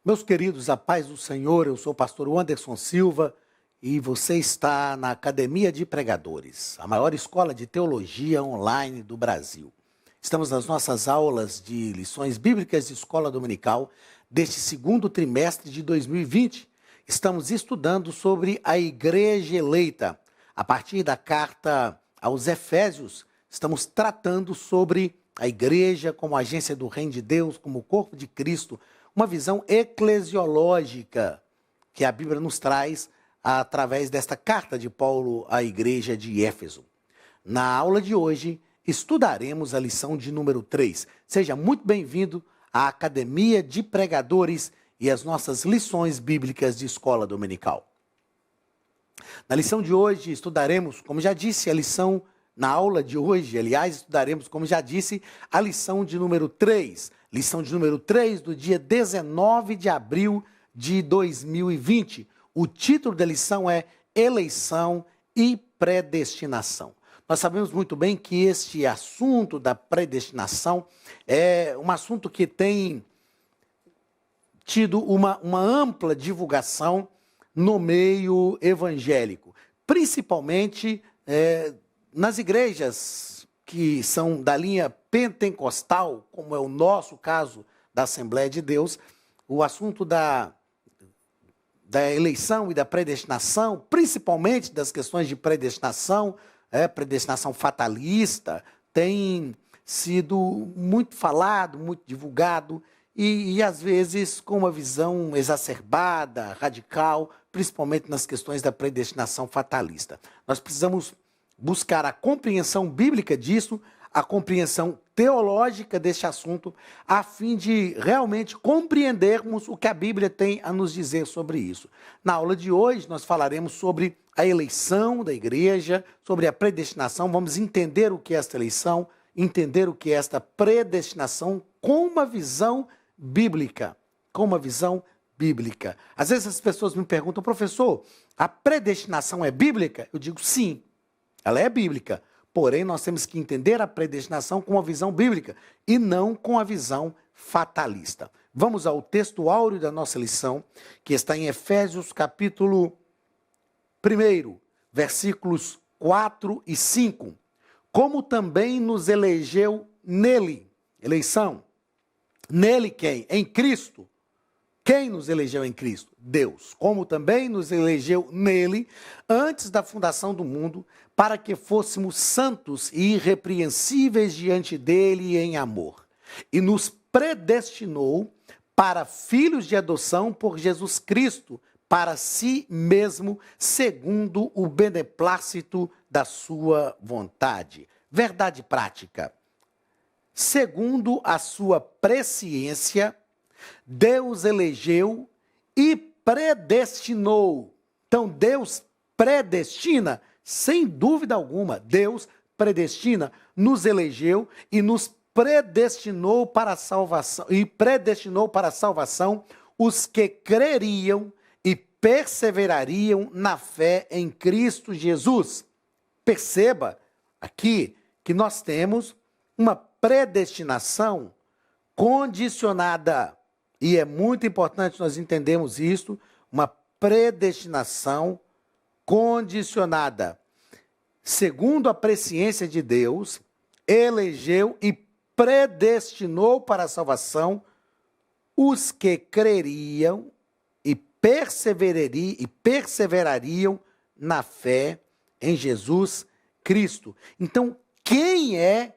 Meus queridos, a paz do Senhor, eu sou o pastor Anderson Silva e você está na Academia de Pregadores, a maior escola de teologia online do Brasil. Estamos nas nossas aulas de lições bíblicas de escola dominical deste segundo trimestre de 2020. Estamos estudando sobre a igreja eleita. A partir da carta aos Efésios, estamos tratando sobre a igreja como agência do reino de Deus, como o corpo de Cristo, uma visão eclesiológica que a Bíblia nos traz através desta carta de Paulo à igreja de Éfeso. Na aula de hoje, estudaremos a lição de número 3. Seja muito bem-vindo à Academia de Pregadores e às nossas lições bíblicas de escola dominical. Na lição de hoje, estudaremos, como já disse, na aula de hoje, aliás, estudaremos, como já disse, a lição de número 3. Lição de número 3 do dia 19 de abril de 2020. O título da lição é Eleição e Predestinação. Nós sabemos muito bem que este assunto da predestinação é um assunto que tem tido uma ampla divulgação no meio evangélico, principalmente nas igrejas que são da linha pentecostal, como é o nosso caso da Assembleia de Deus. O assunto da eleição e da predestinação, principalmente das questões de predestinação, predestinação fatalista, tem sido muito falado, muito divulgado, e às vezes com uma visão exacerbada, radical, principalmente nas questões da predestinação fatalista. Nós precisamos buscar a compreensão bíblica disso, a compreensão teológica deste assunto, a fim de realmente compreendermos o que a Bíblia tem a nos dizer sobre isso. Na aula de hoje, nós falaremos sobre a eleição da igreja, sobre a predestinação. Vamos entender o que é esta eleição, entender o que é esta predestinação com uma visão bíblica. Com uma visão bíblica. Às vezes as pessoas me perguntam, professor, a predestinação é bíblica? Eu digo sim. Ela é bíblica, porém nós temos que entender a predestinação com a visão bíblica e não com a visão fatalista. Vamos ao texto áureo da nossa lição, que está em Efésios capítulo 1, versículos 4 e 5. Como também nos elegeu nele, eleição, nele quem? Em Cristo. Quem nos elegeu em Cristo? Deus. Como também nos elegeu nele, antes da fundação do mundo, para que fôssemos santos e irrepreensíveis diante dele em amor. E nos predestinou para filhos de adoção por Jesus Cristo, para si mesmo, segundo o beneplácito da sua vontade. Verdade prática. Segundo a sua presciência, Deus elegeu e predestinou. Então, Deus predestina, sem dúvida alguma. Deus predestina, nos elegeu e nos predestinou para a salvação. E predestinou para a salvação os que creriam e perseverariam na fé em Cristo Jesus. Perceba aqui que nós temos uma predestinação condicionada. E é muito importante nós entendermos isso, uma predestinação condicionada. Segundo a presciência de Deus, elegeu e predestinou para a salvação os que creriam e perseverariam na fé em Jesus Cristo. Então, quem é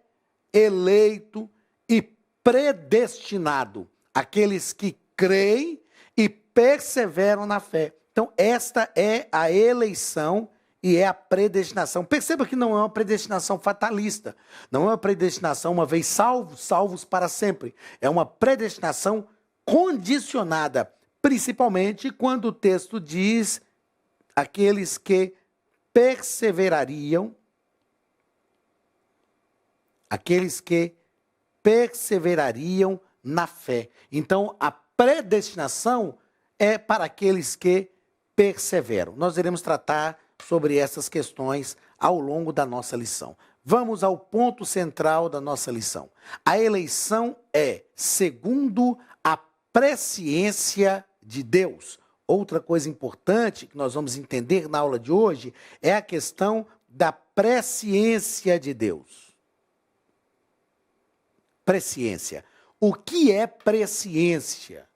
eleito e predestinado? Aqueles que creem e perseveram na fé. Então, esta é a eleição e é a predestinação. Perceba que não é uma predestinação fatalista. Não é uma predestinação uma vez salvos, salvos para sempre. É uma predestinação condicionada, principalmente quando o texto diz aqueles que perseverariam, na fé. Então, a predestinação é para aqueles que perseveram. Nós iremos tratar sobre essas questões ao longo da nossa lição. Vamos ao ponto central da nossa lição. A eleição é segundo a presciência de Deus. Outra coisa importante que nós vamos entender na aula de hoje é a questão da presciência de Deus. Presciência. O que é presciência?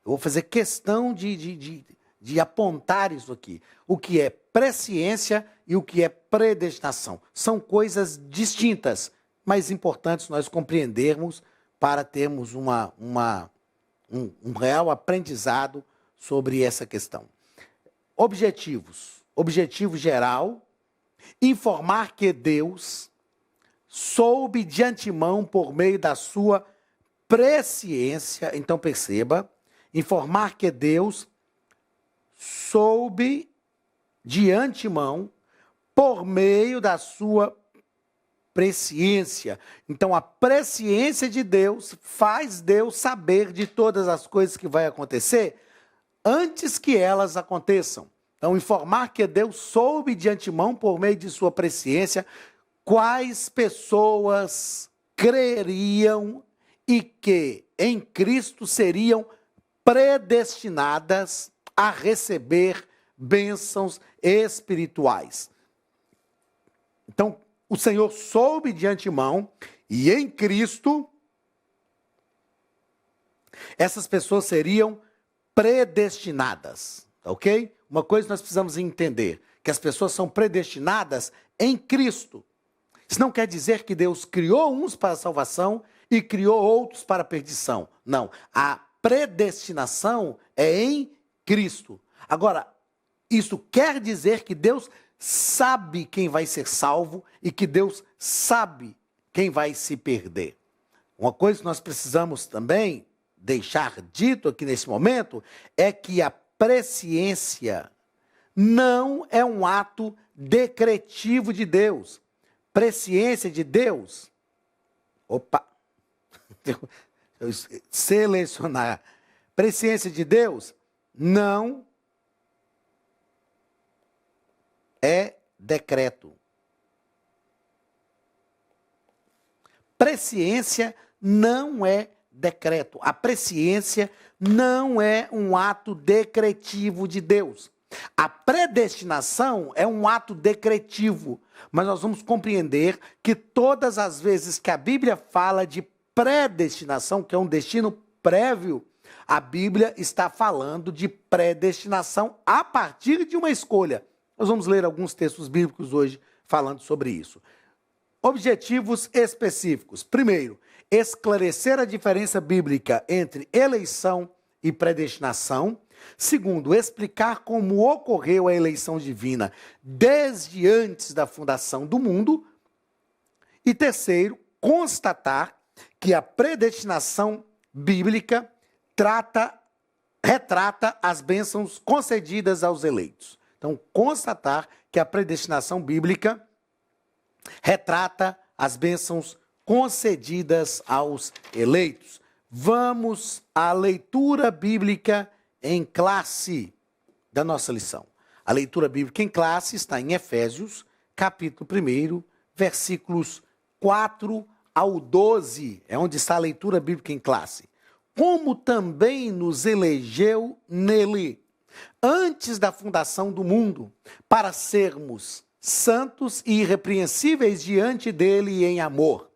Eu vou fazer questão de apontar isso aqui. O que é presciência e o que é predestinação. São coisas distintas, mas importantes nós compreendermos para termos um real aprendizado sobre essa questão. Objetivos. Objetivo geral, informar que Deus soube de antemão por meio da sua presciência. Então perceba, informar que Deus soube de antemão por meio da sua presciência. Então a presciência de Deus faz Deus saber de todas as coisas que vai acontecer antes que elas aconteçam. Então informar que Deus soube de antemão por meio de sua presciência quais pessoas creriam e que em Cristo seriam predestinadas a receber bênçãos espirituais. Então, o Senhor soube de antemão e em Cristo essas pessoas seriam predestinadas, ok? Uma coisa nós precisamos entender, que as pessoas são predestinadas em Cristo. Isso não quer dizer que Deus criou uns para a salvação e criou outros para a perdição. Não, a predestinação é em Cristo. Agora, isso quer dizer que Deus sabe quem vai ser salvo e que Deus sabe quem vai se perder. Uma coisa que nós precisamos também deixar dito aqui nesse momento é que a presciência não é um ato decretivo de Deus. Presciência de Deus, eu selecionar, presciência de Deus não é decreto. Presciência não é decreto. A presciência não é um ato decretivo de Deus. A predestinação é um ato decretivo, mas nós vamos compreender que todas as vezes que a Bíblia fala de predestinação, que é um destino prévio, a Bíblia está falando de predestinação a partir de uma escolha. Nós vamos ler alguns textos bíblicos hoje falando sobre isso. Objetivos específicos. Primeiro, esclarecer a diferença bíblica entre eleição e predestinação. Segundo, explicar como ocorreu a eleição divina desde antes da fundação do mundo. E terceiro, constatar que a predestinação bíblica retrata as bênçãos concedidas aos eleitos. Então, constatar que a predestinação bíblica retrata as bênçãos concedidas aos eleitos. Vamos à leitura bíblica em classe da nossa lição. A leitura bíblica em classe está em Efésios, capítulo 1, versículos 4 ao 12. É onde está a leitura bíblica em classe. Como também nos elegeu nele, antes da fundação do mundo, para sermos santos e irrepreensíveis diante dele em amor.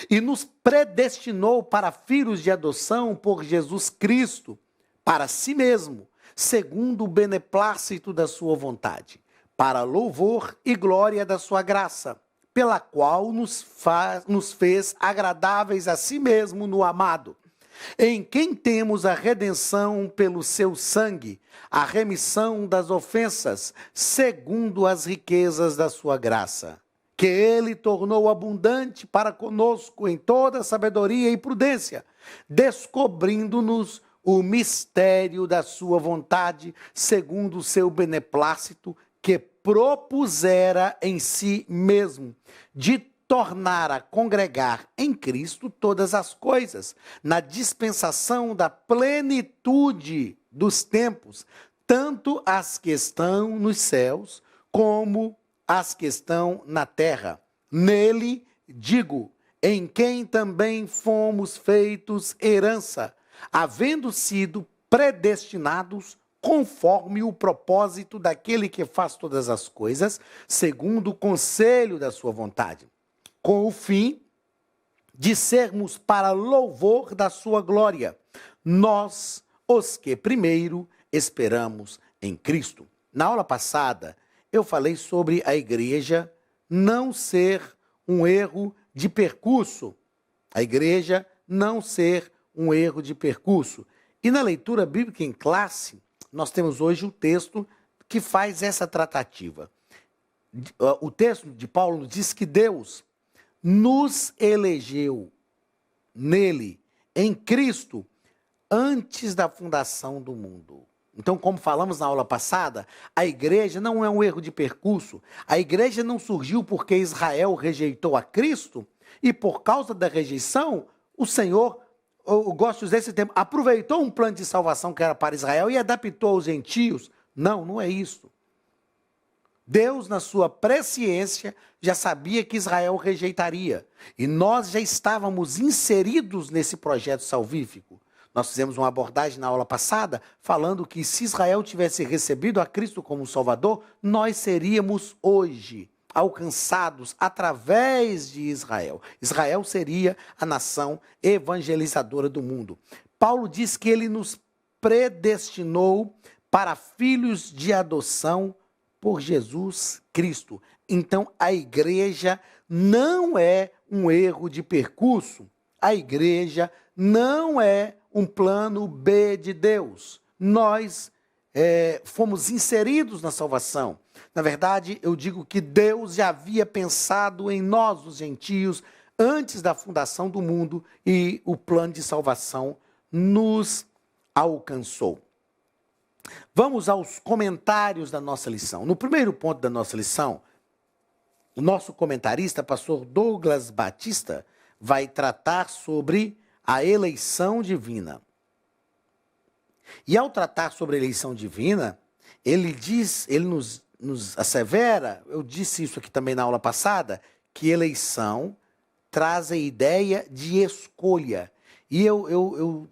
E nos predestinou para filhos de adoção por Jesus Cristo, para si mesmo, segundo o beneplácito da sua vontade, para louvor e glória da sua graça, pela qual nos fez agradáveis a si mesmo no amado, em quem temos a redenção pelo seu sangue, a remissão das ofensas, segundo as riquezas da sua graça, que ele tornou abundante para conosco em toda sabedoria e prudência, descobrindo-nos o mistério da sua vontade, segundo o seu beneplácito, que propusera em si mesmo, de tornar a congregar em Cristo todas as coisas, na dispensação da plenitude dos tempos, tanto as que estão nos céus, como as que estão na terra. Nele, digo, em quem também fomos feitos herança, havendo sido predestinados conforme o propósito daquele que faz todas as coisas, segundo o conselho da sua vontade, com o fim de sermos para louvor da sua glória, nós, os que primeiro esperamos em Cristo. Na aula passada, eu falei sobre a igreja não ser um erro de percurso. A igreja não ser um erro de percurso. E na leitura bíblica em classe, nós temos hoje um texto que faz essa tratativa. O texto de Paulo diz que Deus nos elegeu nele, em Cristo, antes da fundação do mundo. Então, como falamos na aula passada, a igreja não é um erro de percurso. A igreja não surgiu porque Israel rejeitou a Cristo e por causa da rejeição, o Senhor, eu gosto de usar esse termo, aproveitou um plano de salvação que era para Israel e adaptou aos gentios. Não, não é isso. Deus, na sua presciência, já sabia que Israel rejeitaria. E nós já estávamos inseridos nesse projeto salvífico. Nós fizemos uma abordagem na aula passada, falando que se Israel tivesse recebido a Cristo como Salvador, nós seríamos hoje alcançados através de Israel. Israel seria a nação evangelizadora do mundo. Paulo diz que ele nos predestinou para filhos de adoção por Jesus Cristo. Então, a igreja não é um erro de percurso. A igreja não é um plano B de Deus. Nós fomos inseridos na salvação. Na verdade, eu digo que Deus já havia pensado em nós, os gentios, antes da fundação do mundo, e o plano de salvação nos alcançou. Vamos aos comentários da nossa lição. No primeiro ponto da nossa lição, o nosso comentarista, pastor Douglas Batista, vai tratar sobre a eleição divina. E ao tratar sobre a eleição divina, ele nos assevera, eu disse isso aqui também na aula passada, que eleição traz a ideia de escolha. E eu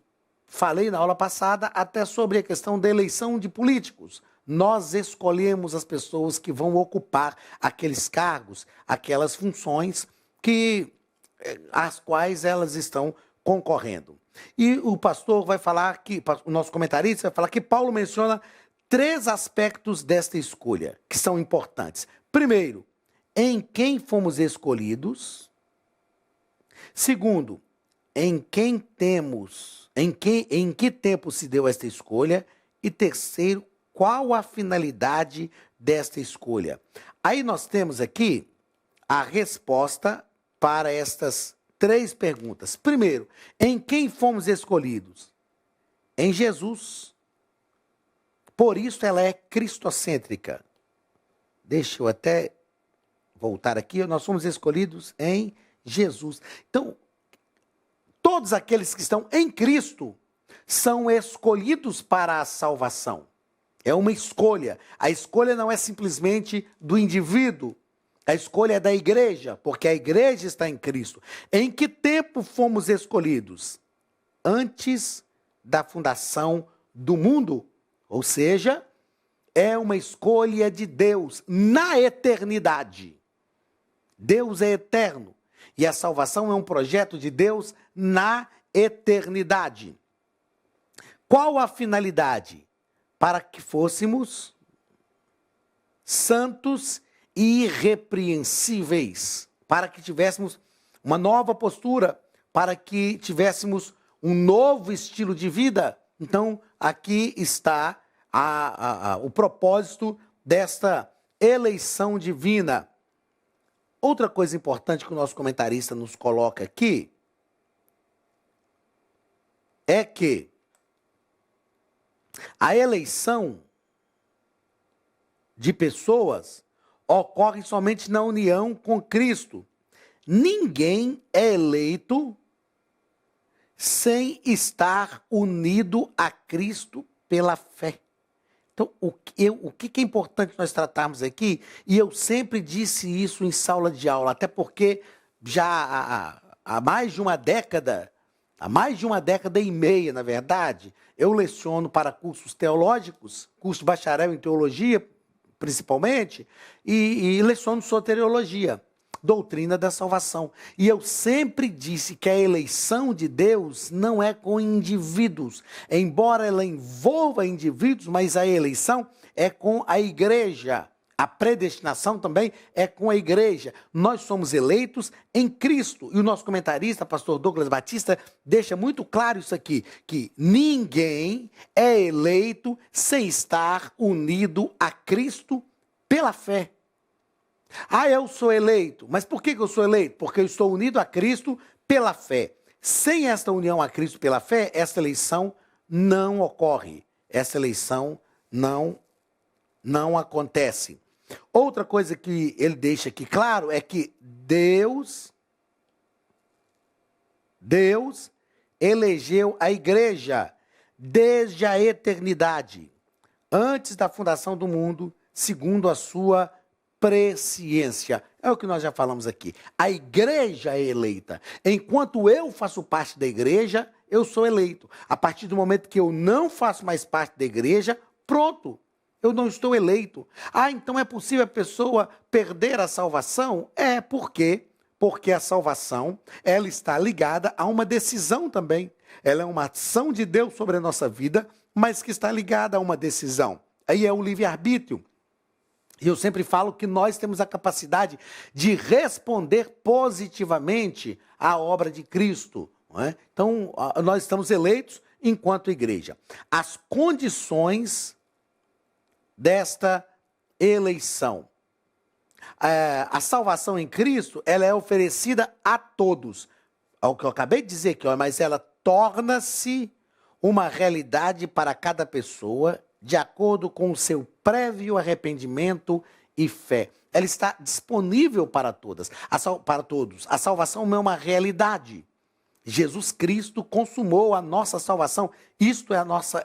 falei na aula passada até sobre a questão da eleição de políticos. Nós escolhemos as pessoas que vão ocupar aqueles cargos, aquelas funções às quais elas estão concorrendo. E o pastor vai falar o nosso comentarista vai falar que Paulo menciona 3 aspectos desta escolha, que são importantes. Primeiro, em quem fomos escolhidos. Segundo, em que tempo se deu esta escolha? E terceiro, qual a finalidade desta escolha? Aí nós temos aqui a resposta para estas 3 perguntas. Primeiro, em quem fomos escolhidos? Em Jesus. Por isso ela é cristocêntrica. Deixa eu até voltar aqui. Nós fomos escolhidos em Jesus. Então, todos aqueles que estão em Cristo são escolhidos para a salvação. É uma escolha. A escolha não é simplesmente do indivíduo. A escolha é da igreja, porque a igreja está em Cristo. Em que tempo fomos escolhidos? Antes da fundação do mundo. Ou seja, é uma escolha de Deus na eternidade. Deus é eterno. E a salvação é um projeto de Deus na eternidade. Qual a finalidade? Para que fôssemos santos e irrepreensíveis, para que tivéssemos uma nova postura, para que tivéssemos um novo estilo de vida. Então, aqui está o propósito desta eleição divina. Outra coisa importante que o nosso comentarista nos coloca aqui é que a eleição de pessoas ocorre somente na união com Cristo. Ninguém é eleito sem estar unido a Cristo pela fé. Então, o que é importante nós tratarmos aqui, e eu sempre disse isso em sala de aula, até porque já há mais de uma década há mais de uma década e meia, na verdade, eu leciono para cursos teológicos, curso de bacharel em teologia, principalmente, e leciono soteriologia, doutrina da salvação. E eu sempre disse que a eleição de Deus não é com indivíduos, embora ela envolva indivíduos, mas a eleição é com a igreja. A predestinação também é com a igreja. Nós somos eleitos em Cristo. E o nosso comentarista, pastor Douglas Batista, deixa muito claro isso aqui, que ninguém é eleito sem estar unido a Cristo pela fé. Ah, eu sou eleito. Mas por que eu sou eleito? Porque eu estou unido a Cristo pela fé. Sem esta união a Cristo pela fé, essa eleição não ocorre. Essa eleição não acontece. Outra coisa que ele deixa aqui claro é que Deus elegeu a igreja desde a eternidade, antes da fundação do mundo, segundo a sua presciência. É o que nós já falamos aqui. A igreja é eleita. Enquanto eu faço parte da igreja, eu sou eleito. A partir do momento que eu não faço mais parte da igreja, pronto. Eu não estou eleito. Ah, então é possível a pessoa perder a salvação? É, por quê? Porque a salvação, ela está ligada a uma decisão também. Ela é uma ação de Deus sobre a nossa vida, mas que está ligada a uma decisão. Aí é o livre-arbítrio. E eu sempre falo que nós temos a capacidade de responder positivamente à obra de Cristo. Não é? Então, nós estamos eleitos enquanto igreja. As condições desta eleição. A salvação em Cristo, ela é oferecida a todos. É o que eu acabei de dizer aqui, mas ela torna-se uma realidade para cada pessoa, de acordo com o seu prévio arrependimento e fé. Ela está disponível para todos. A salvação não é uma realidade. Jesus Cristo consumou a nossa salvação.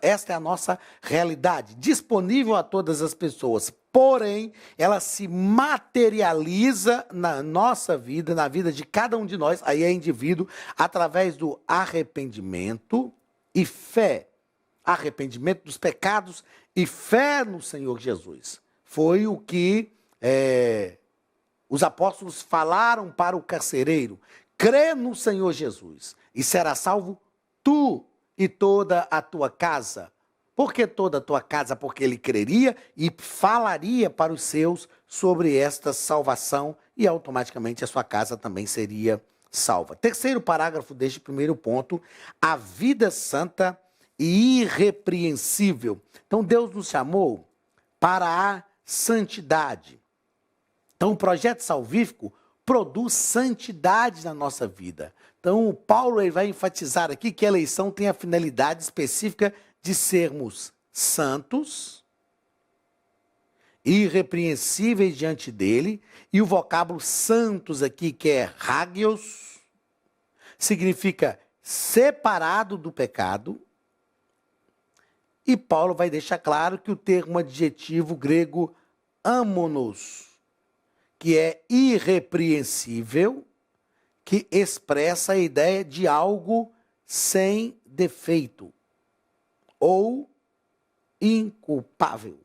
Esta é a nossa realidade, disponível a todas as pessoas. Porém, ela se materializa na nossa vida, na vida de cada um de nós, aí é indivíduo, através do arrependimento e fé. Arrependimento dos pecados e fé no Senhor Jesus. Foi o que os apóstolos falaram para o carcereiro. Crê no Senhor Jesus e será salvo tu e toda a tua casa. Por que toda a tua casa? Porque ele creria e falaria para os seus sobre esta salvação e automaticamente a sua casa também seria salva. Terceiro parágrafo deste primeiro ponto, a vida santa e irrepreensível. Então Deus nos chamou para a santidade. Então o projeto salvífico produz santidade na nossa vida. Então, Paulo ele vai enfatizar aqui que a eleição tem a finalidade específica de sermos santos, irrepreensíveis diante dele, e o vocábulo santos aqui, que é hagios, significa separado do pecado, e Paulo vai deixar claro que o termo adjetivo grego amonos, que é irrepreensível, que expressa a ideia de algo sem defeito ou inculpável.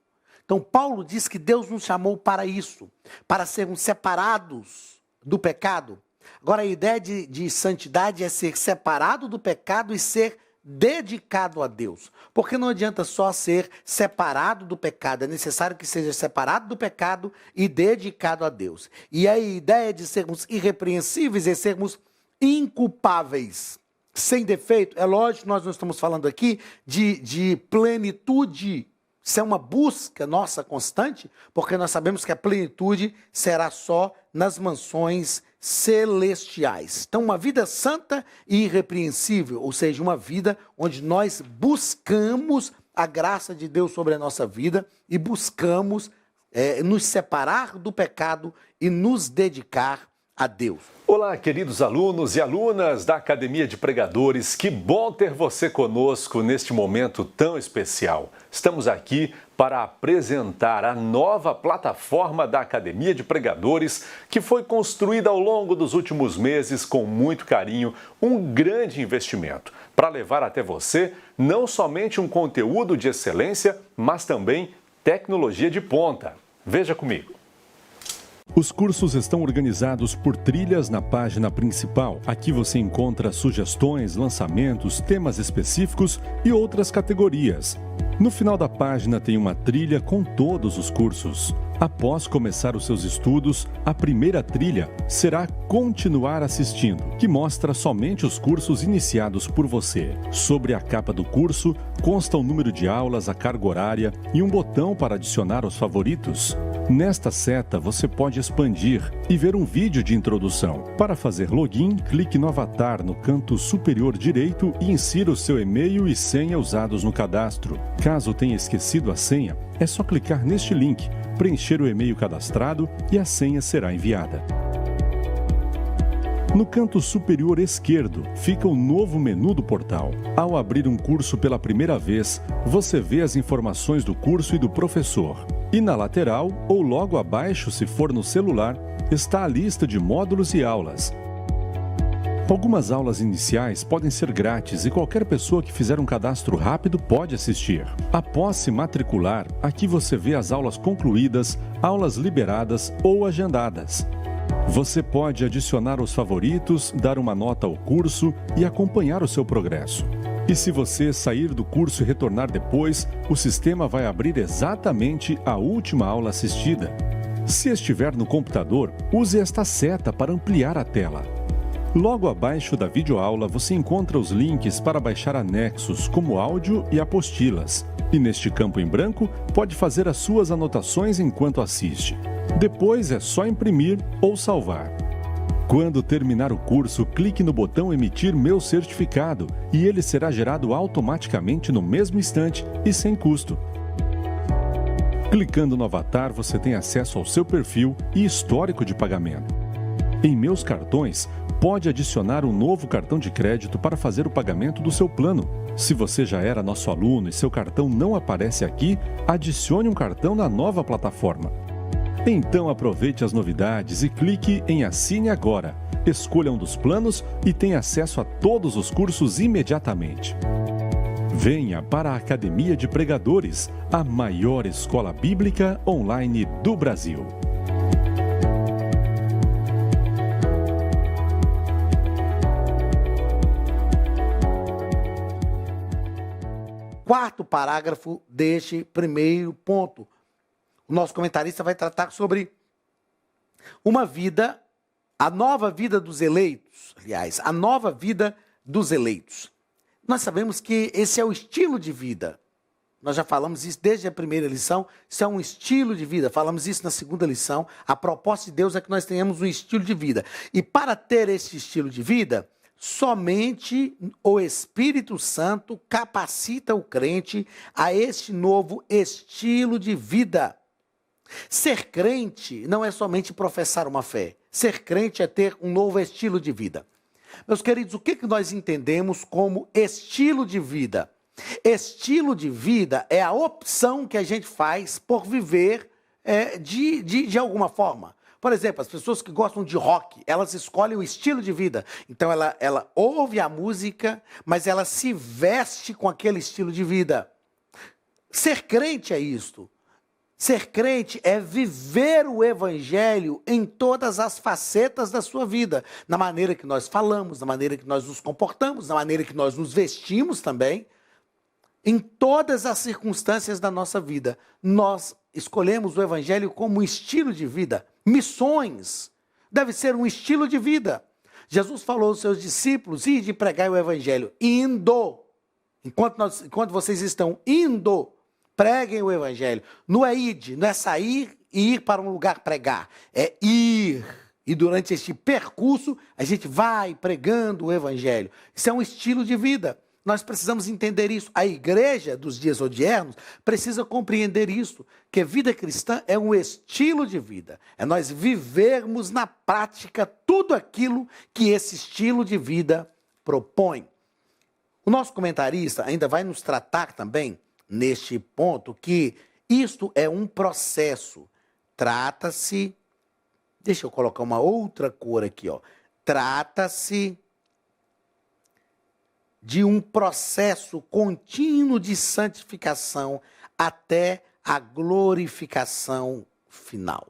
Então, Paulo diz que Deus nos chamou para isso, para sermos separados do pecado. Agora, a ideia de santidade é ser separado do pecado e ser dedicado a Deus. Porque não adianta só ser separado do pecado, é necessário que seja separado do pecado e dedicado a Deus. E a ideia de sermos irrepreensíveis é sermos inculpáveis, sem defeito. É lógico que nós não estamos falando aqui de plenitude. Isso é uma busca nossa constante, porque nós sabemos que a plenitude será só nas mansões celestiais. Então, uma vida santa e irrepreensível, ou seja, uma vida onde nós buscamos a graça de Deus sobre a nossa vida e buscamos nos separar do pecado e nos dedicar a Deus. Olá, queridos alunos e alunas da Academia de Pregadores, que bom ter você conosco neste momento tão especial. Estamos aqui para apresentar a nova plataforma da Academia de Pregadores, que foi construída ao longo dos últimos meses com muito carinho, um grande investimento, para levar até você não somente um conteúdo de excelência, mas também tecnologia de ponta. Veja comigo. Os cursos estão organizados por trilhas na página principal. Aqui você encontra sugestões, lançamentos, temas específicos e outras categorias. No final da página tem uma trilha com todos os cursos. Após começar os seus estudos, a primeira trilha será Continuar Assistindo, que mostra somente os cursos iniciados por você. Sobre a capa do curso, consta o número de aulas, a carga horária e um botão para adicionar os favoritos. Nesta seta, você pode expandir e ver um vídeo de introdução. Para fazer login, clique no avatar no canto superior direito e insira o seu e-mail e senha usados no cadastro. Caso tenha esquecido a senha, é só clicar neste link, preencher o e-mail cadastrado e a senha será enviada. No canto superior esquerdo fica o novo menu do portal. Ao abrir um curso pela primeira vez, você vê as informações do curso e do professor. E na lateral, ou logo abaixo, se for no celular, está a lista de módulos e aulas. Algumas aulas iniciais podem ser grátis e qualquer pessoa que fizer um cadastro rápido pode assistir. Após se matricular, aqui você vê as aulas concluídas, aulas liberadas ou agendadas. Você pode adicionar os favoritos, dar uma nota ao curso e acompanhar o seu progresso. E se você sair do curso e retornar depois, o sistema vai abrir exatamente a última aula assistida. Se estiver no computador, use esta seta para ampliar a tela. Logo abaixo da videoaula, você encontra os links para baixar anexos, como áudio e apostilas. E neste campo em branco, pode fazer as suas anotações enquanto assiste. Depois é só imprimir ou salvar. Quando terminar o curso, clique no botão Emitir meu certificado e ele será gerado automaticamente no mesmo instante e sem custo. Clicando no avatar, você tem acesso ao seu perfil e histórico de pagamento. Em Meus Cartões, pode adicionar um novo cartão de crédito para fazer o pagamento do seu plano. Se você já era nosso aluno e seu cartão não aparece aqui, adicione um cartão na nova plataforma. Então aproveite as novidades e clique em Assine Agora. Escolha um dos planos e tenha acesso a todos os cursos imediatamente. Venha para a Academia de Pregadores, a maior escola bíblica online do Brasil. Quarto parágrafo deste primeiro ponto. O nosso comentarista vai tratar sobre uma vida, a nova vida dos eleitos, aliás, a nova vida dos eleitos. Nós sabemos que esse é o estilo de vida. Nós já falamos isso desde a primeira lição, isso é um estilo de vida. Falamos isso na segunda lição. A proposta de Deus é que nós tenhamos um estilo de vida. E para ter esse estilo de vida, somente o Espírito Santo capacita o crente a este novo estilo de vida. Ser crente não é somente professar uma fé. Ser crente é ter um novo estilo de vida. Meus queridos, o que nós entendemos como estilo de vida? Estilo de vida é a opção que a gente faz por viver de alguma forma. Por exemplo, as pessoas que gostam de rock, elas escolhem o estilo de vida. Então, ela ouve a música, mas ela se veste com aquele estilo de vida. Ser crente é isto. Ser crente é viver o evangelho em todas as facetas da sua vida. Na maneira que nós falamos, na maneira que nós nos comportamos, na maneira que nós nos vestimos também. Em todas as circunstâncias da nossa vida, nós escolhemos o evangelho como um estilo de vida. Missões deve ser um estilo de vida. Jesus falou aos seus discípulos, ide pregar o evangelho, indo. Enquanto vocês estão indo, preguem o evangelho. Não é ide, não é sair e ir para um lugar pregar. É ir. E durante este percurso, a gente vai pregando o evangelho. Isso é um estilo de vida. Nós precisamos entender isso. A igreja dos dias odiernos precisa compreender isso, que vida cristã é um estilo de vida. É nós vivermos na prática tudo aquilo que esse estilo de vida propõe. O nosso comentarista ainda vai nos tratar também, neste ponto, que Isto é um processo. Trata-se, deixa eu colocar uma outra cor aqui, ó. Trata-se de um processo contínuo de santificação até a glorificação final.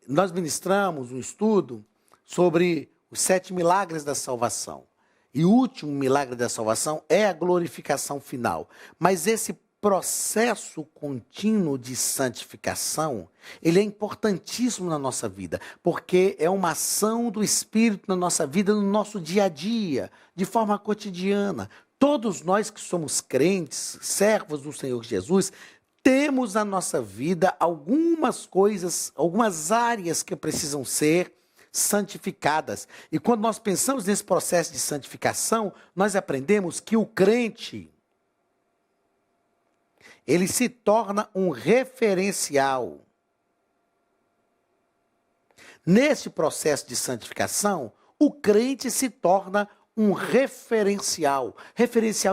Nós ministramos um estudo sobre os 7 milagres da salvação. E o último milagre da salvação é a glorificação final. Mas esse processo contínuo de santificação, ele é importantíssimo na nossa vida, porque é uma ação do Espírito na nossa vida, no nosso dia a dia, de forma cotidiana. Todos nós que somos crentes, servos do Senhor Jesus, temos na nossa vida algumas coisas, algumas áreas que precisam ser santificadas. E quando nós pensamos nesse processo de santificação, nós aprendemos que o crente, ele se torna um referencial. Nesse processo de santificação, o crente se torna um referencial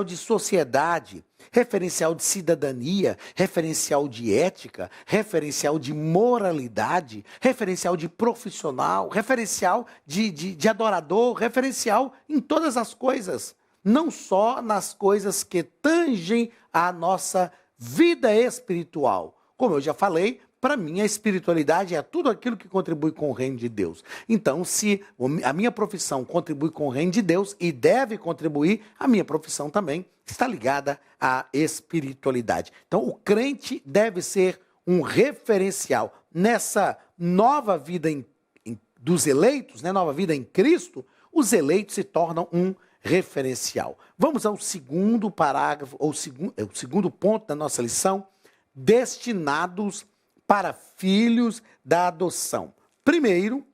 de sociedade, referencial de cidadania, referencial de ética, referencial de moralidade, referencial de profissional, referencial de adorador, referencial em todas as coisas, não só nas coisas que tangem a nossa vida espiritual. Como eu já falei, para mim a espiritualidade é tudo aquilo que contribui com o reino de Deus. Então, se a minha profissão contribui com o reino de Deus e deve contribuir, a minha profissão também está ligada à espiritualidade. Então, o crente deve ser um referencial nessa nova vida dos eleitos, né, nova vida em Cristo. Os eleitos se tornam um referencial. Vamos ao segundo parágrafo, ou o segundo ponto da nossa lição: destinados para filhos da adoção. Primeiro,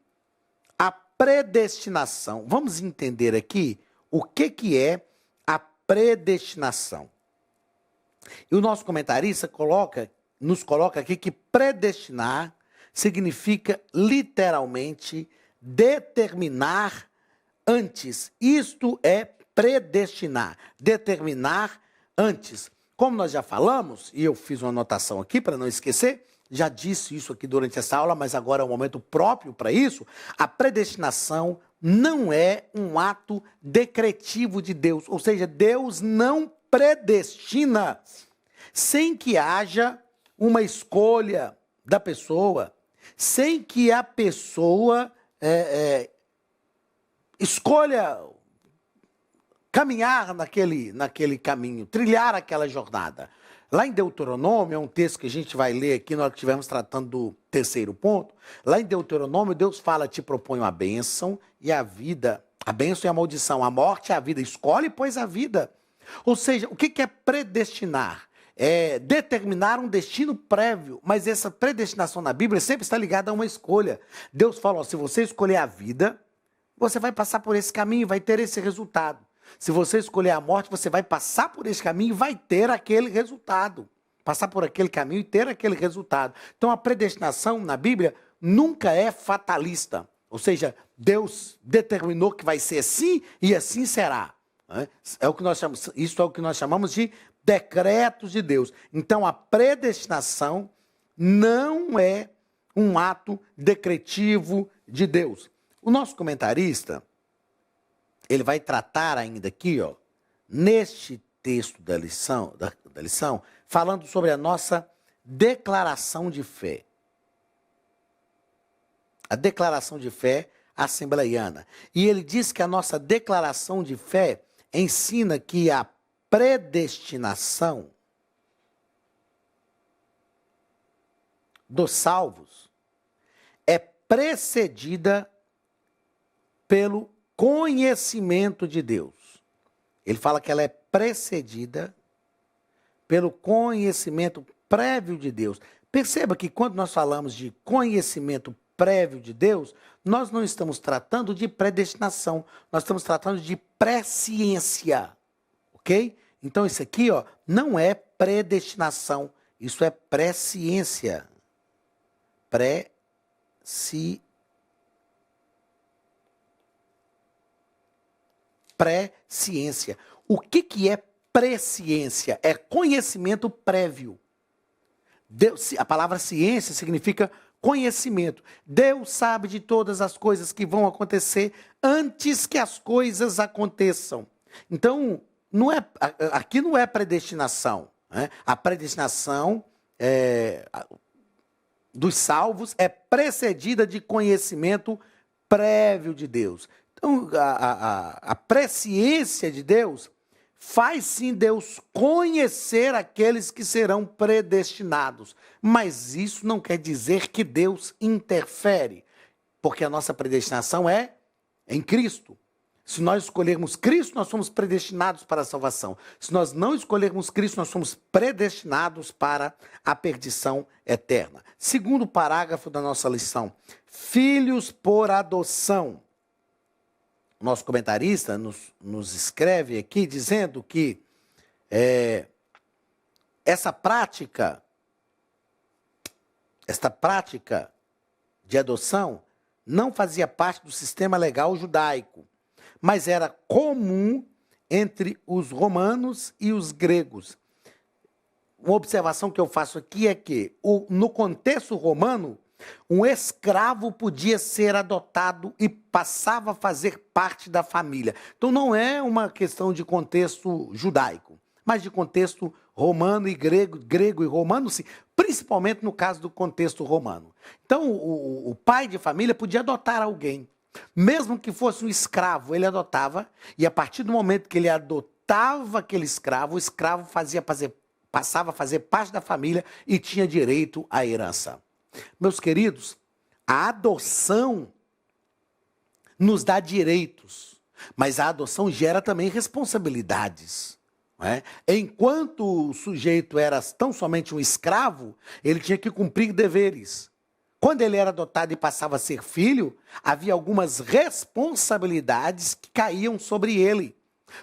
a predestinação. Vamos entender aqui o que é a predestinação. E o nosso comentarista nos coloca aqui que predestinar significa literalmente determinar antes. Isto é predestinar, determinar antes. Como nós já falamos, e eu fiz uma anotação aqui para não esquecer, já disse isso aqui durante essa aula, mas agora é o momento próprio para isso. A predestinação não é um ato decretivo de Deus, ou seja, Deus não predestina sem que haja uma escolha da pessoa, sem que a pessoa escolha caminhar naquele caminho, trilhar aquela jornada. Lá em Deuteronômio, é um texto que a gente vai ler aqui, nós estivemos tratando do terceiro ponto. Lá em Deuteronômio, Deus fala: te proponho a bênção e a vida, a bênção e a maldição, a morte e a vida. Escolhe, pois, a vida. Ou seja, o que é predestinar? É determinar um destino prévio, mas essa predestinação na Bíblia sempre está ligada a uma escolha. Deus fala: ó, se você escolher a vida, você vai passar por esse caminho e vai ter esse resultado. Se você escolher a morte, você vai passar por esse caminho e vai ter aquele resultado. Passar por aquele caminho e ter aquele resultado. Então, a predestinação na Bíblia nunca é fatalista. Ou seja, Deus determinou que vai ser assim e assim será. É o que nós chamamos, isso é o que nós chamamos de decretos de Deus. Então, a predestinação não é um ato decretivo de Deus. O nosso comentarista, ele vai tratar ainda aqui, ó, neste texto da lição, falando sobre a nossa declaração de fé. A declaração de fé assembleiana. E ele diz que a nossa declaração de fé ensina que a predestinação dos salvos é precedida pelo conhecimento de Deus. Ele fala que ela é precedida pelo conhecimento prévio de Deus. Perceba que quando nós falamos de conhecimento prévio de Deus, nós não estamos tratando de predestinação, nós estamos tratando de presciência, ok? Então isso aqui, ó, não é predestinação, isso é presciência. Presciência. O que é presciência? É conhecimento prévio. Deus, a palavra ciência significa conhecimento. Deus sabe de todas as coisas que vão acontecer antes que as coisas aconteçam. Então, aqui não é predestinação, né? A predestinação dos salvos é precedida de conhecimento prévio de Deus. Então, a presciência de Deus faz sim Deus conhecer aqueles que serão predestinados. Mas isso não quer dizer que Deus interfere, porque a nossa predestinação é em Cristo. Se nós escolhermos Cristo, nós somos predestinados para a salvação. Se nós não escolhermos Cristo, nós somos predestinados para a perdição eterna. Segundo parágrafo da nossa lição: filhos por adoção. O nosso comentarista nos escreve aqui dizendo que esta prática de adoção não fazia parte do sistema legal judaico, mas era comum entre os romanos e os gregos. Uma observação que eu faço aqui é que, no contexto romano, um escravo podia ser adotado e passava a fazer parte da família. Então não é uma questão de contexto judaico, mas de contexto romano e grego e romano, sim, principalmente no caso do contexto romano. Então o pai de família podia adotar alguém, mesmo que fosse um escravo, ele adotava, e a partir do momento que ele adotava aquele escravo, o escravo passava a fazer parte da família e tinha direito à herança. Meus queridos, a adoção nos dá direitos, mas a adoção gera também responsabilidades. Não é? Enquanto o sujeito era tão somente um escravo, ele tinha que cumprir deveres. Quando ele era adotado e passava a ser filho, havia algumas responsabilidades que caíam sobre ele,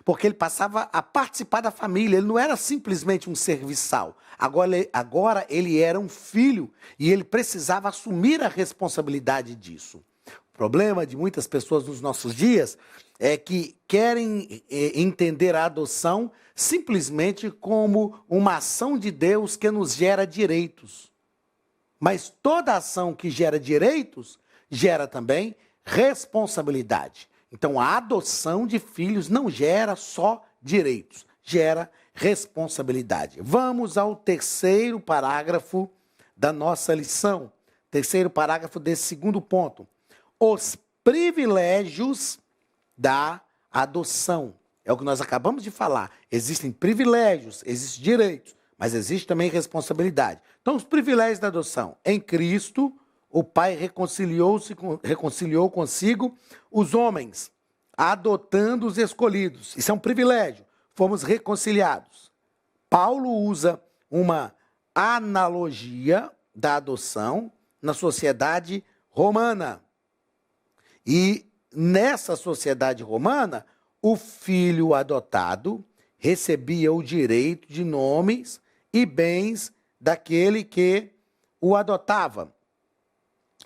porque ele passava a participar da família, ele não era simplesmente um serviçal. Agora ele era um filho e ele precisava assumir a responsabilidade disso. O problema de muitas pessoas nos nossos dias é que querem entender a adoção simplesmente como uma ação de Deus que nos gera direitos. Mas toda ação que gera direitos, gera também responsabilidade. Então, a adoção de filhos não gera só direitos, gera responsabilidade. Vamos ao terceiro parágrafo da nossa lição. Terceiro parágrafo desse segundo ponto. Os privilégios da adoção. É o que nós acabamos de falar. Existem privilégios, existem direitos, mas existe também responsabilidade. Então, os privilégios da adoção. Em Cristo, o Pai reconciliou consigo os homens, adotando os escolhidos. Isso é um privilégio. Fomos reconciliados. Paulo usa uma analogia da adoção na sociedade romana. E nessa sociedade romana, o filho adotado recebia o direito de nomes e bens daquele que o adotava.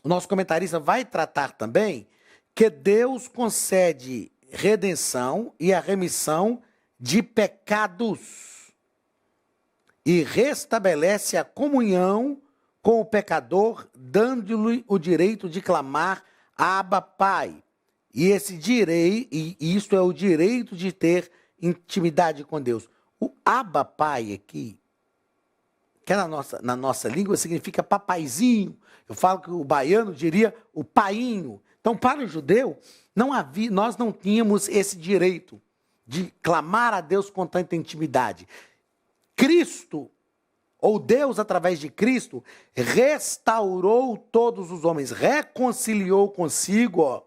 O nosso comentarista vai tratar também que Deus concede redenção e a remissão de pecados e restabelece a comunhão com o pecador, dando-lhe o direito de clamar Abba, Pai. E esse direito, e isto é o direito de ter intimidade com Deus. O Abba, Pai aqui, que na nossa língua significa papaizinho. Eu falo que o baiano diria o painho. Então, para o judeu, nós não tínhamos esse direito de clamar a Deus com tanta intimidade. Cristo, ou Deus através de Cristo, restaurou todos os homens, reconciliou consigo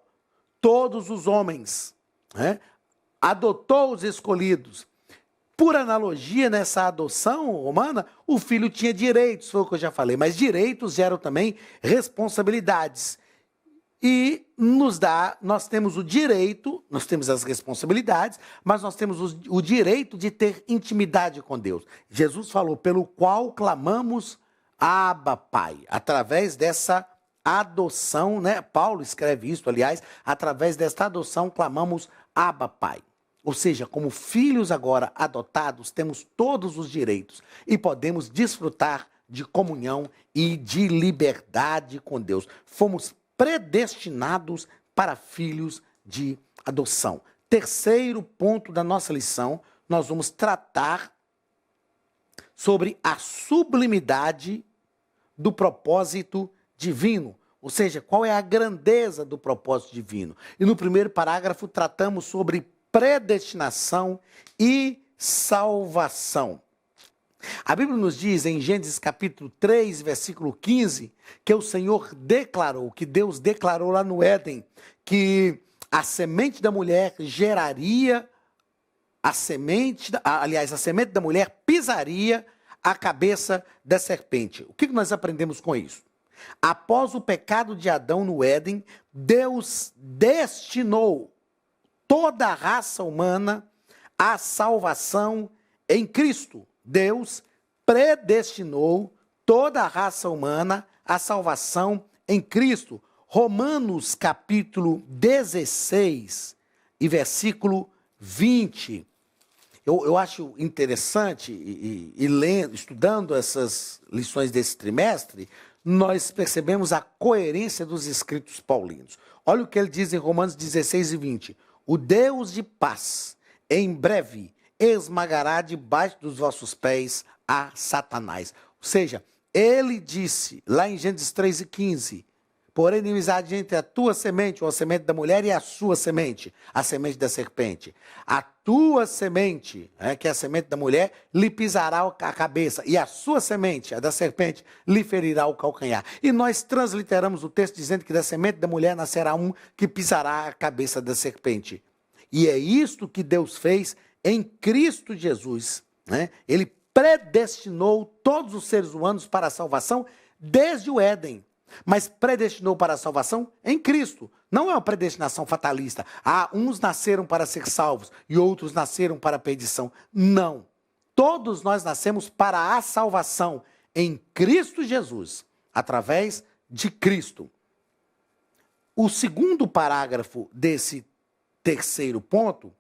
todos os homens, né? Adotou os escolhidos. Por analogia, nessa adoção romana, o filho tinha direitos, foi o que eu já falei, mas direitos geram também responsabilidades. E nós temos o direito, nós temos as responsabilidades, mas nós temos o direito de ter intimidade com Deus. Jesus falou, pelo qual clamamos Abba, Pai, através dessa adoção, né? Paulo escreve isso, aliás, através desta adoção clamamos Abba, Pai. Ou seja, como filhos agora adotados, temos todos os direitos e podemos desfrutar de comunhão e de liberdade com Deus. Fomos predestinados para filhos de adoção. Terceiro ponto da nossa lição, nós vamos tratar sobre a sublimidade do propósito divino. Ou seja, qual é a grandeza do propósito divino. E no primeiro parágrafo tratamos sobre predestinação e salvação. A Bíblia nos diz em Gênesis capítulo 3, versículo 15, que o Senhor declarou, que Deus declarou lá no Éden, que a semente da mulher geraria a semente da mulher pisaria a cabeça da serpente. O que nós aprendemos com isso? Após o pecado de Adão no Éden, Deus destinou toda a raça humana à salvação em Cristo. Deus predestinou toda a raça humana à salvação em Cristo. Romanos capítulo 16 e versículo 20. Eu acho interessante, estudando essas lições desse trimestre, nós percebemos a coerência dos escritos paulinos. Olha o que ele diz em Romanos 16 e 20. O Deus de paz, em breve, esmagará debaixo dos vossos pés a Satanás. Ou seja, ele disse, lá em Gênesis 3 e 15, porém, inimizade entre a tua semente, ou a semente da mulher, e a sua semente, a semente da serpente. A tua semente, que é a semente da mulher, lhe pisará a cabeça, e a sua semente, a da serpente, lhe ferirá o calcanhar. E nós transliteramos o texto dizendo que da semente da mulher nascerá um que pisará a cabeça da serpente. E é isto que Deus fez em Cristo Jesus. Ele predestinou todos os seres humanos para a salvação desde o Éden. Mas predestinou para a salvação em Cristo. Não é uma predestinação fatalista. Uns nasceram para ser salvos e outros nasceram para a perdição. Não. Todos nós nascemos para a salvação em Cristo Jesus, através de Cristo. O segundo parágrafo desse terceiro ponto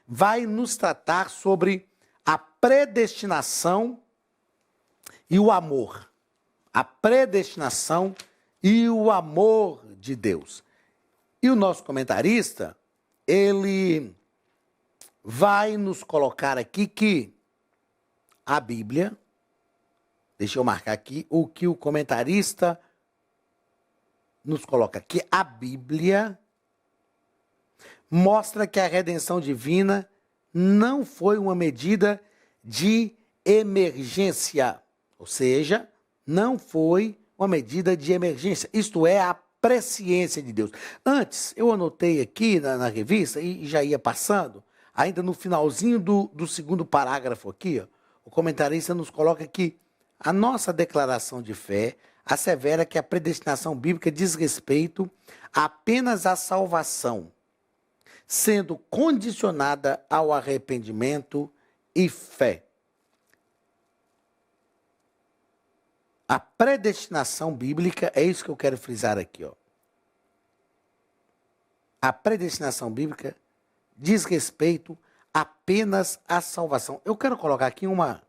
vai nos tratar sobre a predestinação e o amor. A predestinação e o amor de Deus. E o nosso comentarista, ele vai nos colocar aqui que a Bíblia, deixa eu marcar aqui, o que o comentarista nos coloca aqui, a Bíblia mostra que a redenção divina não foi uma medida de emergência, ou seja, não foi uma medida de emergência, isto é, a presciência de Deus. Antes, eu anotei aqui na revista, e já ia passando, ainda no finalzinho do segundo parágrafo aqui, o comentarista nos coloca que a nossa declaração de fé assevera que a predestinação bíblica diz respeito apenas à salvação, sendo condicionada ao arrependimento e fé. A predestinação bíblica, é isso que eu quero frisar aqui, ó. A predestinação bíblica diz respeito apenas à salvação. Eu quero colocar aqui uma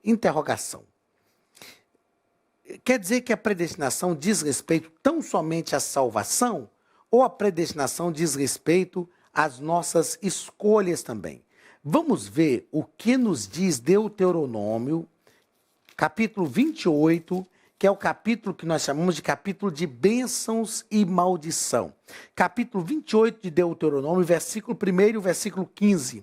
interrogação. Quer dizer que a predestinação diz respeito tão somente à salvação, ou a predestinação diz respeito às nossas escolhas também? Vamos ver o que nos diz Deuteronômio, capítulo 28, que é o capítulo que nós chamamos de capítulo de bênçãos e maldição. Capítulo 28 de Deuteronômio, versículo 1 e versículo 15.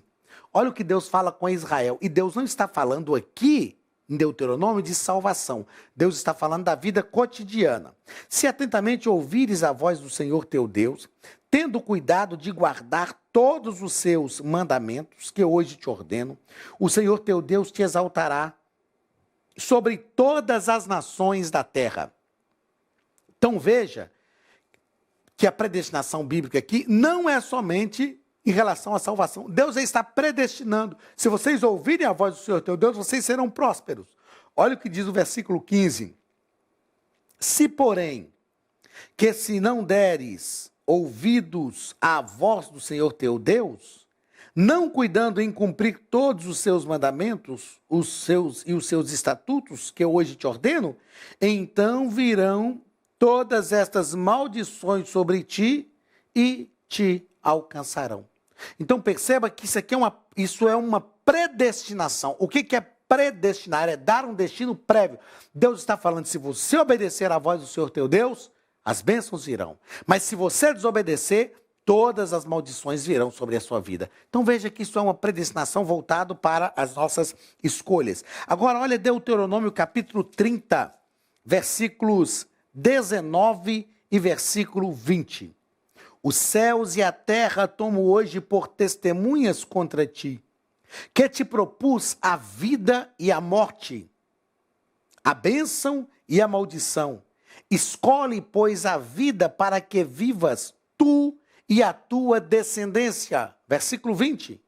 Olha o que Deus fala com Israel. E Deus não está falando aqui, em Deuteronômio, de salvação. Deus está falando da vida cotidiana. Se atentamente ouvires a voz do Senhor teu Deus, tendo cuidado de guardar todos os seus mandamentos, que hoje te ordeno, o Senhor teu Deus te exaltará sobre todas as nações da terra. Então veja que a predestinação bíblica aqui não é somente em relação à salvação. Deus está predestinando. Se vocês ouvirem a voz do Senhor teu Deus, vocês serão prósperos. Olha o que diz o versículo 15. Se, porém, que se não deres ouvidos à voz do Senhor teu Deus, não cuidando em cumprir todos os seus mandamentos, os seus estatutos que eu hoje te ordeno, então virão todas estas maldições sobre ti e te alcançarão. Então perceba que isso é uma predestinação. O que é predestinar? É dar um destino prévio. Deus está falando, se você obedecer à voz do Senhor teu Deus, as bênçãos virão. Mas se você desobedecer, todas as maldições virão sobre a sua vida. Então veja que isso é uma predestinação voltado para as nossas escolhas. Agora olha Deuteronômio capítulo 30, versículos 19 e versículo 20. Os céus e a terra tomo hoje por testemunhas contra ti, que te propus a vida e a morte, a bênção e a maldição. Escolhe, pois, a vida para que vivas tu e a tua descendência. Versículo 20.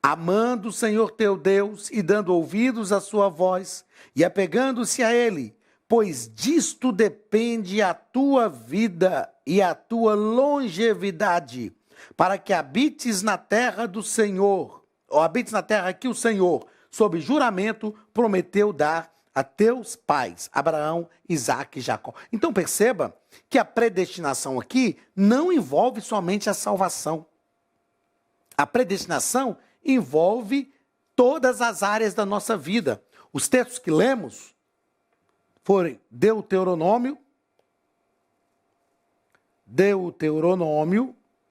Amando o Senhor teu Deus e dando ouvidos à sua voz e apegando-se a ele, pois disto depende a tua vida e a tua longevidade, para que habites na terra do Senhor, ou habites na terra que o Senhor, sob juramento, prometeu dar a teus pais, Abraão, Isaque e Jacó. Então perceba que a predestinação aqui não envolve somente a salvação. A predestinação envolve todas as áreas da nossa vida. Os textos que lemos foram Deuteronômio,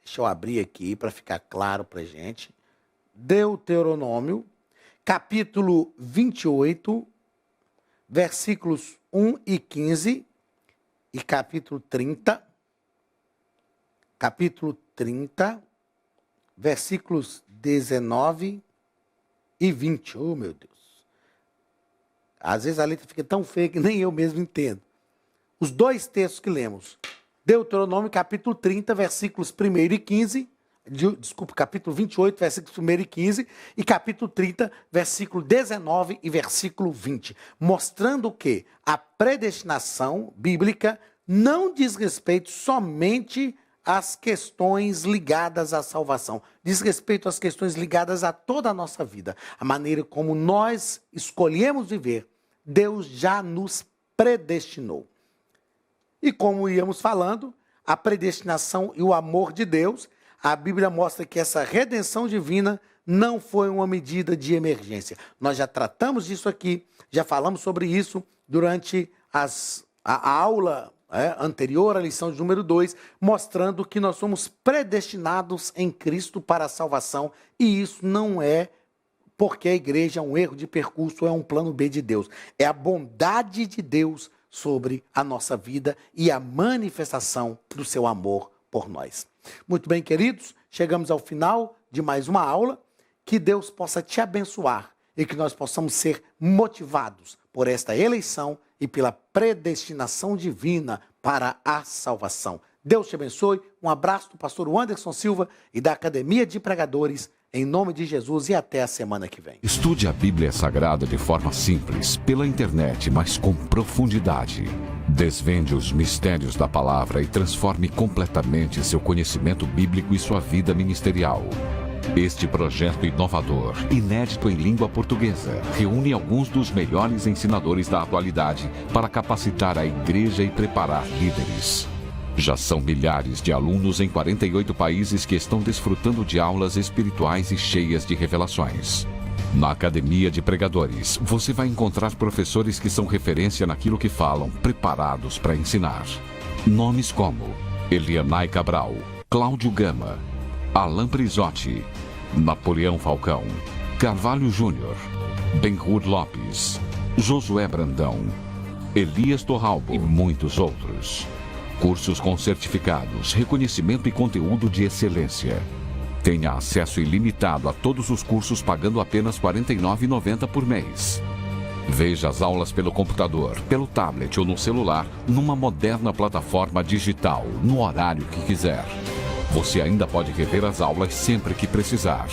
deixa eu abrir aqui para ficar claro para a gente. Deuteronômio, capítulo 28, versículos 1 e 15, e capítulo 30, versículos 19 e 20. Oh, meu Deus. Às vezes a letra fica tão feia que nem eu mesmo entendo. Os dois textos que lemos, Deuteronômio, capítulo 30, versículos 1 e 15, capítulo 28, versículos 1 e 15, e capítulo 30, versículo 19 e versículo 20, mostrando que a predestinação bíblica não diz respeito somente às questões ligadas à salvação, diz respeito às questões ligadas a toda a nossa vida, a maneira como nós escolhemos viver, Deus já nos predestinou. E como íamos falando, a predestinação e o amor de Deus, a Bíblia mostra que essa redenção divina não foi uma medida de emergência. Nós já tratamos disso aqui, já falamos sobre isso durante a aula anterior, a lição de número 2, mostrando que nós somos predestinados em Cristo para a salvação, e isso não é porque a igreja é um erro de percurso, é um plano B de Deus. É a bondade de Deus sobre a nossa vida e a manifestação do seu amor por nós. Muito bem, queridos, chegamos ao final de mais uma aula. Que Deus possa te abençoar e que nós possamos ser motivados por esta eleição e pela predestinação divina para a salvação. Deus te abençoe. Um abraço do pastor Anderson Silva e da Academia de Pregadores, em nome de Jesus, e até a semana que vem. Estude a Bíblia Sagrada de forma simples, pela internet, mas com profundidade. Desvende os mistérios da palavra e transforme completamente seu conhecimento bíblico e sua vida ministerial. Este projeto inovador, inédito em língua portuguesa, reúne alguns dos melhores ensinadores da atualidade para capacitar a igreja e preparar líderes. Já são milhares de alunos em 48 países que estão desfrutando de aulas espirituais e cheias de revelações. Na Academia de Pregadores, você vai encontrar professores que são referência naquilo que falam, preparados para ensinar. Nomes como Elianai Cabral, Cláudio Gama, Alain Prisotti, Napoleão Falcão, Carvalho Júnior, Benhur Lopes, Josué Brandão, Elias Torralbo e muitos outros. Cursos com certificados, reconhecimento e conteúdo de excelência. Tenha acesso ilimitado a todos os cursos pagando apenas R$ 49,90 por mês. Veja as aulas pelo computador, pelo tablet ou no celular, numa moderna plataforma digital, no horário que quiser. Você ainda pode rever as aulas sempre que precisar.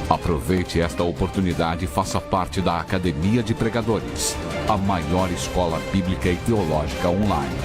Aproveite esta oportunidade e faça parte da Academia de Pregadores, a maior escola bíblica e teológica online.